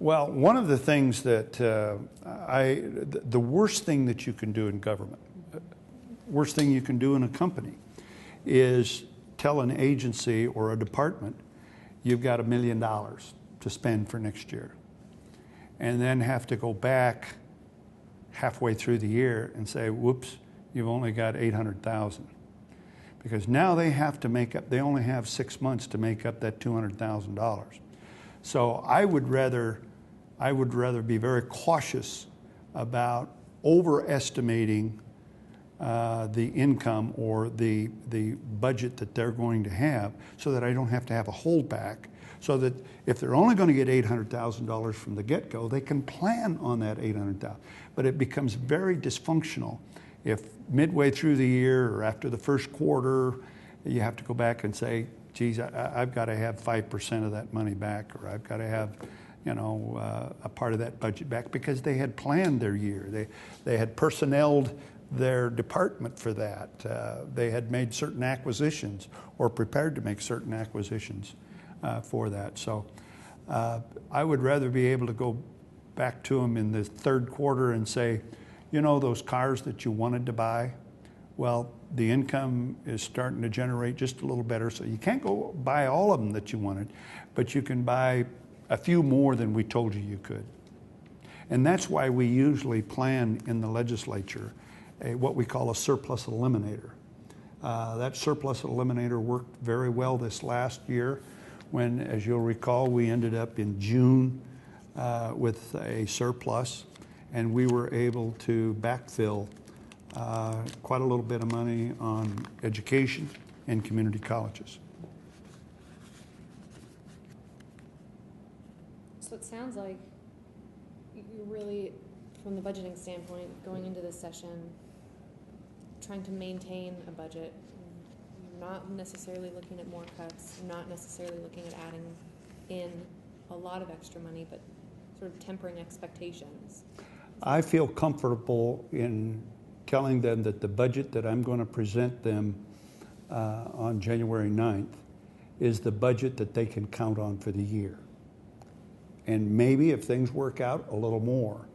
Well, one of the things that the worst thing that you can do in government, worst thing you can do in a company, is tell an agency or a department, you've got $1 million to spend for next year, and then have to go back halfway through the year and say, whoops, you've only got 800,000. Because now they have to make up, they only have 6 months to make up that $200,000. So I would rather be very cautious about overestimating the income or the budget that they're going to have, so that I don't have to have a holdback, so that if they're only going to get $800,000 from the get-go, they can plan on that $800,000. But it becomes very dysfunctional if midway through the year or after the first quarter, you have to go back and say, geez, I've got to have 5% of that money back, or I've got to have, a part of that budget back, because they had planned their year. They had personneled their department for that. They had made certain acquisitions or prepared to make certain acquisitions for that. So I would rather be able to go back to them in the third quarter and say, those cars that you wanted to buy, well, the income is starting to generate just a little better, so you can't go buy all of them that you wanted, but you can buy a few more than we told you could. And that's why we usually plan in the legislature what we call a surplus eliminator. That surplus eliminator worked very well this last year when, as you'll recall, we ended up in June with a surplus, and we were able to backfill quite a little bit of money on education and community colleges. So it sounds like you're really, from the budgeting standpoint, going into this session, trying to maintain a budget, not necessarily looking at more cuts, not necessarily looking at adding in a lot of extra money, but sort of tempering expectations. I feel comfortable in telling them that the budget that I'm going to present them on January 9th is the budget that they can count on for the year. And maybe if things work out, a little more.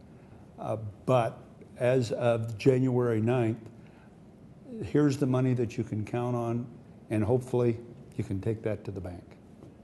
But as of January 9th, here's the money that you can count on, and hopefully you can take that to the bank.